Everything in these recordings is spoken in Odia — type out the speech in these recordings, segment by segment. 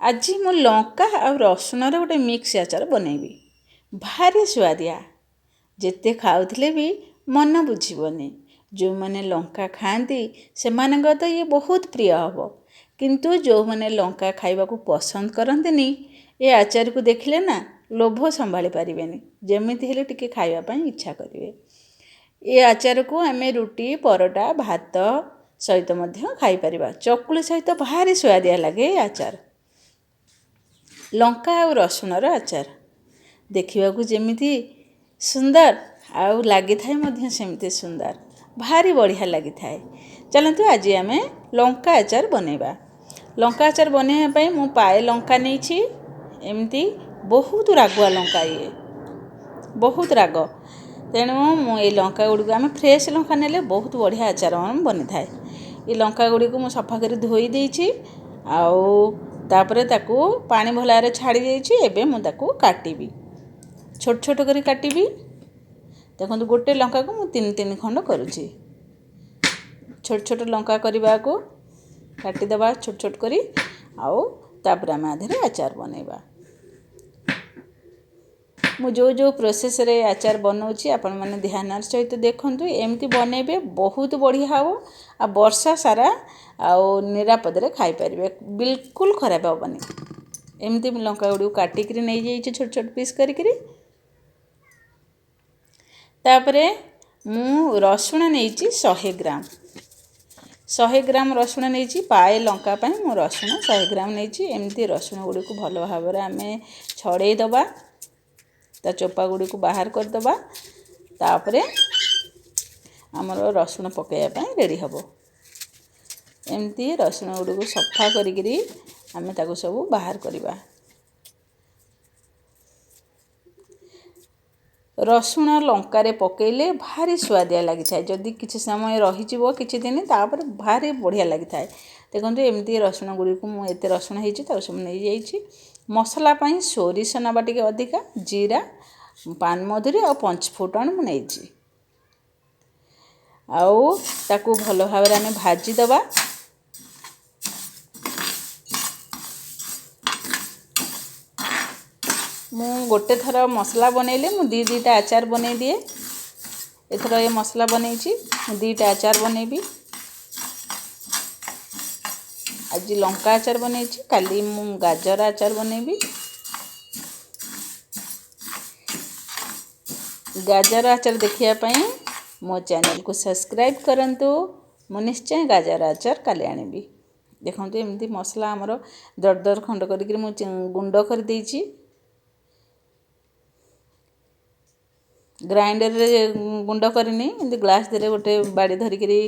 ଆଜି ମୁଁ ଲଙ୍କା ଆଉ ରସୁଣର ଗୋଟେ ମିକ୍ସ ଆଚାର ବନେଇବି। ଭାରି ସୁଆଦିଆ। ଯେତେ ଖାଉଥିଲେ ବି ମନ ବୁଝିବନି। ଯେଉଁମାନେ ଲଙ୍କା ଖାଆନ୍ତି ସେମାନଙ୍କ ତ ଇଏ ବହୁତ ପ୍ରିୟ ହେବ। କିନ୍ତୁ ଯେଉଁମାନେ ଲଙ୍କା ଖାଇବାକୁ ପସନ୍ଦ କରନ୍ତିନି ଏ ଆଚାରକୁ ଦେଖିଲେ ନା ଲୋଭ ସମ୍ଭାଳି ପାରିବେନି। ଯେମିତି ହେଲେ ଟିକେ ଖାଇବା ପାଇଁ ଇଚ୍ଛା କରିବେ। ଏ ଆଚାରକୁ ଆମେ ରୁଟି, ପରଟା, ଭାତ ସହିତ ମଧ୍ୟ ଖାଇପାରିବା। ଚକୁଳି ସହିତ ଭାରି ସୁଆଦିଆ ଲାଗେ ଏ ଆଚାର। ଲଙ୍କା ଆଉ ରସୁଣର ଆଚାର ଦେଖିବାକୁ ଯେମିତି ସୁନ୍ଦର ଆଉ ଲାଗିଥାଏ ମଧ୍ୟ ସେମିତି ସୁନ୍ଦର। ଭାରି ବଢ଼ିଆ ଲାଗିଥାଏ। ଚାଲନ୍ତୁ ଆଜି ଆମେ ଲଙ୍କା ଆଚାର ବନେଇବା। ଲଙ୍କା ଆଚାର ବନେଇବା ପାଇଁ ମୁଁ ପାଏ ଲଙ୍କା ନେଇଛି। ଏମିତି ବହୁତ ରାଗୁଆ ଲଙ୍କା ଇଏ, ବହୁତ ରାଗ। ତେଣୁ ମୁଁ ଏଇ ଲଙ୍କା ଗୁଡ଼ିକୁ ଆମେ ଫ୍ରେଶ୍ ଲଙ୍କା ନେଲେ ବହୁତ ବଢ଼ିଆ ଆଚାର ବନିଥାଏ। ଏ ଲଙ୍କା ଗୁଡ଼ିକୁ ମୁଁ ସଫା କରି ଧୋଇ ଦେଇଛି। ଆଉ ତାପରେ ତାକୁ ପାଣି ଭଲାରେ ଛାଡ଼ି ଦେଇଛି। ଏବେ ମୁଁ ତାକୁ କାଟିବି, ଛୋଟ ଛୋଟ କରି କାଟିବି। ଦେଖନ୍ତୁ ଗୋଟେ ଲଙ୍କାକୁ ମୁଁ ତିନି ତିନି ଖଣ୍ଡ କରୁଛି। ଛୋଟ ଛୋଟ ଲଙ୍କା କରିବାକୁ କାଟିଦେବା ଛୋଟ ଛୋଟ କରି। ଆଉ ତାପରେ ଆମେ ଆଧିରେ ଆଚାର ବନେଇବା। ମୁଁ ଯେଉଁ ପ୍ରୋସେସ୍ରେ ଆଚାର ବନାଉଛି ଆପଣମାନେ ଧ୍ୟାନର ସହିତ ଦେଖନ୍ତୁ। ଏମିତି ବନେଇବେ ବହୁତ ବଢ଼ିଆ ହେବ। ଆଉ ବର୍ଷ ସାରା ଆଉ ନିରାପଦରେ ଖାଇପାରିବେ, ବିଲକୁଲ ଖରାପ ହେବନି। ଏମିତି ଲଙ୍କା ଗୁଡ଼ିକୁ କାଟିକିରି ନେଇଯାଇଛି ଛୋଟ ଛୋଟ ପିସ୍ କରିକିରି। ତାପରେ ମୁଁ ରସୁଣ ନେଇଛି 100 ଗ୍ରାମ। 100 ଗ୍ରାମ ରସୁଣ ନେଇଛି। ପାଏ ଲଙ୍କା ପାଇଁ ମୁଁ ରସୁଣ 100 ଗ୍ରାମ ନେଇଛି। ଏମିତି ରସୁଣ ଗୁଡ଼ିକୁ ଭଲ ଭାବରେ ଆମେ ଛଡ଼େଇ ଦେବା। ତା ଚୋପା ଗୁଡ଼ିକୁ ବାହାର କରିଦେବା। ତାପରେ ଆମର ରସୁଣ ପକାଇବା ପାଇଁ ରେଡ଼ି ହେବ। ଏମିତି ରସୁଣ ଗୁଡ଼ିକୁ ସଫା କରିକିରି ଆମେ ତାକୁ ସବୁ ବାହାର କରିବା। ରସୁଣ ଲଙ୍କାରେ ପକାଇଲେ ଭାରି ସୁଆଦିଆ ଲାଗିଥାଏ। ଯଦି କିଛି ସମୟ ରହିଯିବ କିଛି ଦିନ ତାପରେ ଭାରି ବଢ଼ିଆ ଲାଗିଥାଏ। ଦେଖନ୍ତୁ ଏମିତି ରସୁଣ ଗୁଡ଼ିକୁ ମୁଁ ଏତେ ରସୁଣ ହେଇଛି ତାକୁ ସବୁ ନେଇଯାଇଛି। ମସଲା ପାଇଁ ସୋରିଷ ନେବା ଟିକେ ଅଧିକା, ଜିରା, ପାନମଧୁରୀ ଆଉ ପଞ୍ଚଫୁଟଣ ମୁଁ ନେଇଛି। ଆଉ ତାକୁ ଭଲ ଭାବରେ ଆମେ ଭାଜିଦେବା। ମୁଁ ଗୋଟେ ଥର ମସଲା ବନେଇଲେ ମୁଁ ଦୁଇଟା ଆଚାର ବନେଇ ଦିଏ। ଏଥର ଏ ମସଲା ବନେଇଛି, ମୁଁ 2ଟା ଆଚାର ବନେଇବି। ଆଜି ଲଙ୍କା ଆଚାର ବନେଇଛି, କାଲି ମୁଁ ଗାଜର ଆଚାର ବନେଇବି। ଗାଜର ଆଚାର ଦେଖିବା ପାଇଁ ମୋ ଚ୍ୟାନେଲକୁ ସବସ୍କ୍ରାଇବ୍ କରନ୍ତୁ। ମୁଁ ନିଶ୍ଚୟ ଗାଜର ଆଚାର କାଲି ଆଣିବି। ଦେଖନ୍ତୁ ଏମିତି ମସଲା ଆମର ଦର ଦର ଖଣ୍ଡ କରିକିରି ମୁଁ ଗୁଣ୍ଡ କରିଦେଇଛି। ଗ୍ରାଇଣ୍ଡରରେ ଗୁଣ୍ଡ କରିନି, ଏମିତି ଗ୍ଲାସ୍ ଦେହରେ ଗୋଟେ ବାଡ଼ି ଧରିକିରି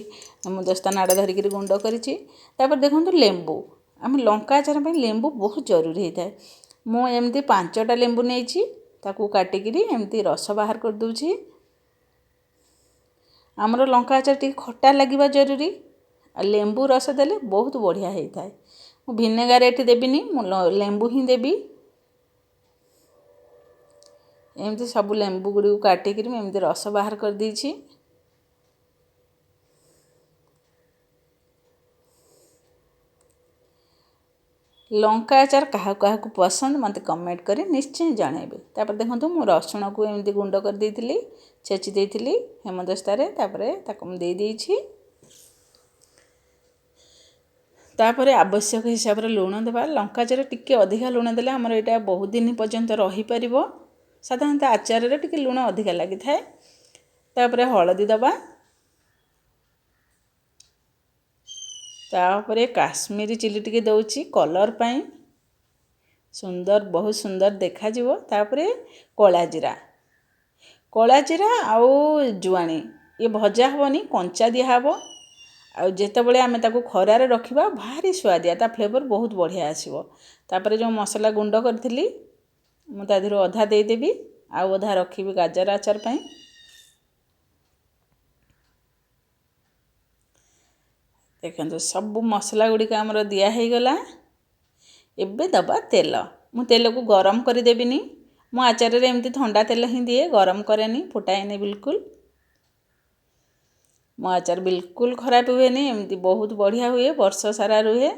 ମୁଁ 10ଟା ନାଡ଼ ଧରିକିରି ଗୁଣ୍ଡ କରିଛି। ତାପରେ ଦେଖନ୍ତୁ ଲେମ୍ବୁ, ଆମେ ଲଙ୍କା ଆଚାର ପାଇଁ ଲେମ୍ବୁ ବହୁତ ଜରୁରୀ ହେଇଥାଏ। ମୁଁ ଏମିତି 5ଟା ଲେମ୍ବୁ ନେଇଛି। ତାକୁ କାଟିକିରି ଏମିତି ରସ ବାହାର କରିଦେଉଛି। ଆମର ଲଙ୍କା ଆଚାର ଟିକେ ଖଟା ଲାଗିବା ଜରୁରୀ। ଆଉ ଲେମ୍ବୁ ରସ ଦେଲେ ବହୁତ ବଢ଼ିଆ ହେଇଥାଏ। ମୁଁ ଭିନେଗାର ଏଠି ଦେବିନି, ମୁଁ ଲେମ୍ବୁ ହିଁ ଦେବି। ଏମିତି ସବୁ ଲେମ୍ବୁ ଗୁଡ଼ିକୁ କାଟିକିରି ମୁଁ ଏମିତି ରସ ବାହାର କରିଦେଇଛି। ଲଙ୍କା ଆଚାର କାହାକୁ କାହାକୁ ପସନ୍ଦ ମୋତେ କମେଣ୍ଟ କରି ନିଶ୍ଚୟ ଜଣାଇବେ। ତାପରେ ଦେଖନ୍ତୁ ମୁଁ ରସୁଣକୁ ଏମିତି ଗୁଣ୍ଡ କରିଦେଇଥିଲି, ଛେଚି ଦେଇଥିଲି ହେମଦସ୍ତାରେ। ତାପରେ ତାକୁ ମୁଁ ଦେଇଦେଇଛି। ତାପରେ ଆବଶ୍ୟକ ହିସାବରେ ଲୁଣ ଦେବା। ଲଙ୍କା ଆଚାର ଟିକେ ଅଧିକା ଲୁଣ ଦେଲେ ଆମର ଏଇଟା ବହୁତ ଦିନ ପର୍ଯ୍ୟନ୍ତ ରହିପାରିବ। ସାଧାରଣତଃ ଆଚାରରେ ଟିକେ ଲୁଣ ଅଧିକା ଲାଗିଥାଏ। ତାପରେ ହଳଦୀ ଦେବା। ତାପରେ କାଶ୍ମୀରୀ ଚିଲି ଟିକେ ଦେଉଛି କଲର୍ ପାଇଁ, ସୁନ୍ଦର, ବହୁତ ସୁନ୍ଦର ଦେଖାଯିବ। ତାପରେ କଳା ଜିରା, କଳା ଜିରା ଆଉ ଜୁଆଣି ଇଏ ଭଜା ହେବନି, କଞ୍ଚା ଦିଆହେବ। ଆଉ ଯେତେବେଳେ ଆମେ ତାକୁ ଖରାରେ ରଖିବା ଭାରି ସୁଆଦିଆ, ତା ଫ୍ଲେଭର ବହୁତ ବଢ଼ିଆ ଆସିବ। ତାପରେ ଯେଉଁ ମସଲା ଗୁଣ୍ଡ କରିଥିଲି ମୁଁ ତା ଦେହରୁ ଅଧା ଦେଇଦେବି, ଆଉ ଅଧା ରଖିବି ଗାଜର ଆଚାର ପାଇଁ। ଦେଖନ୍ତୁ ସବୁ ମସଲା ଗୁଡ଼ିକ ଆମର ଦିଆ ହେଇଗଲା। ଏବେ ଦେବା ତେଲ। ମୁଁ ତେଲକୁ ଗରମ କରିଦେବିନି। ମୁଁ ଆଚାରରେ ଏମିତି ଥଣ୍ଡା ତେଲ ହିଁ ଦିଏ, ଗରମ କରେନି, ଫୁଟାଏନି ବିଲକୁଲ। ମୋ ଆଚାର ବିଲକୁଲ ଖରାପ ହୁଏନି, ଏମିତି ବହୁତ ବଢ଼ିଆ ହୁଏ, ବର୍ଷ ସାରା ରୁହେ।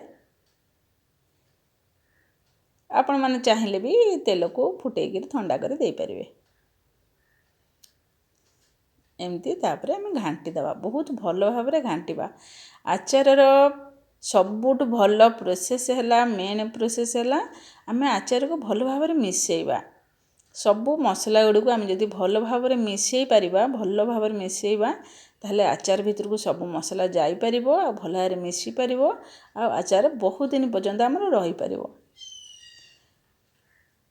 ଆପଣମାନେ ଚାହିଁଲେ ବି ତେଲକୁ ଫୁଟେଇକିରି ଥଣ୍ଡା କରି ଦେଇପାରିବେ। ଏମିତି ତାପରେ ଆମେ ଘାଣ୍ଟି ଦେବା, ବହୁତ ଭଲ ଭାବରେ ଘାଣ୍ଟିବା। ଆଚାରର ସବୁଠୁ ଭଲ ପ୍ରୋସେସ୍ ହେଲା, ମେନ୍ ପ୍ରୋସେସ୍ ହେଲା ଆମେ ଆଚାରକୁ ଭଲ ଭାବରେ ମିଶାଇବା। ସବୁ ମସଲା ଗୁଡ଼ିକୁ ଆମେ ଯଦି ଭଲ ଭାବରେ ମିଶାଇ ପାରିବା, ଭଲ ଭାବରେ ମିଶାଇବା, ତାହେଲେ ଆଚାର ଭିତରକୁ ସବୁ ମସଲା ଯାଇପାରିବ ଆଉ ଭଲ ଭାବରେ ମିଶିପାରିବ ଆଉ ଆଚାର ବହୁତ ଦିନ ପର୍ଯ୍ୟନ୍ତ ଆମର ରହିପାରିବ।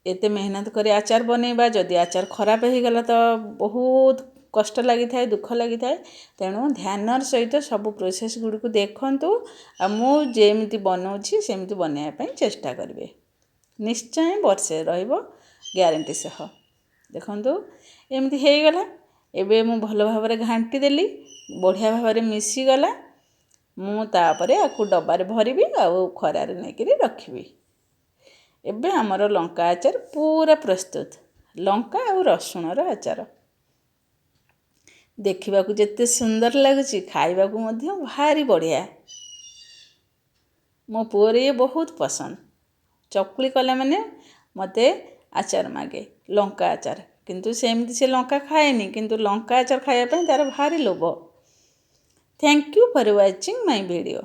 ଏତେ ମେହନତ କରି ଆଚାର ବନେଇବା, ଯଦି ଆଚାର ଖରାପ ହେଇଗଲା ତ ବହୁତ କଷ୍ଟ ଲାଗିଥାଏ, ଦୁଃଖ ଲାଗିଥାଏ। ତେଣୁ ଧ୍ୟାନର ସହିତ ସବୁ ପ୍ରୋସେସ୍ ଗୁଡ଼ିକୁ ଦେଖନ୍ତୁ ଆଉ ମୁଁ ଯେମିତି ବନାଉଛି ସେମିତି ବନାଇବା ପାଇଁ ଚେଷ୍ଟା କରିବେ। ନିଶ୍ଚୟ ବର୍ଷେ ରହିବ ଗ୍ୟାରେଣ୍ଟି ସହ। ଦେଖନ୍ତୁ ଏମିତି ହେଇଗଲା। ଏବେ ମୁଁ ଭଲ ଭାବରେ ଘାଣ୍ଟି ଦେଲି, ବଢ଼ିଆ ଭାବରେ ମିଶିଗଲା। ମୁଁ ତାପରେ ଆକୁ ଡବାରେ ଭରିବି ଆଉ ଖରାରେ ନେଇକରି ରଖିବି। ଏବେ ଆମର ଲଙ୍କା ଆଚାର ପୁରା ପ୍ରସ୍ତୁତ। ଲଙ୍କା ଆଉ ରସୁଣର ଆଚାର ଦେଖିବାକୁ ଯେତେ ସୁନ୍ଦର ଲାଗୁଛି, ଖାଇବାକୁ ମଧ୍ୟ ଭାରି ବଢ଼ିଆ। ମୋ ପୁଅର ଇଏ ବହୁତ ପସନ୍ଦ। ଚକୁଳି କଲେ ମାନେ ମୋତେ ଆଚାର ମାଗେ, ଲଙ୍କା ଆଚାର। କିନ୍ତୁ ସେମିତି ସେ ଲଙ୍କା ଖାଏନି, କିନ୍ତୁ ଲଙ୍କା ଆଚାର ଖାଇବା ପାଇଁ ତା'ର ଭାରି ଲୋଭ। Thank you for watching my video.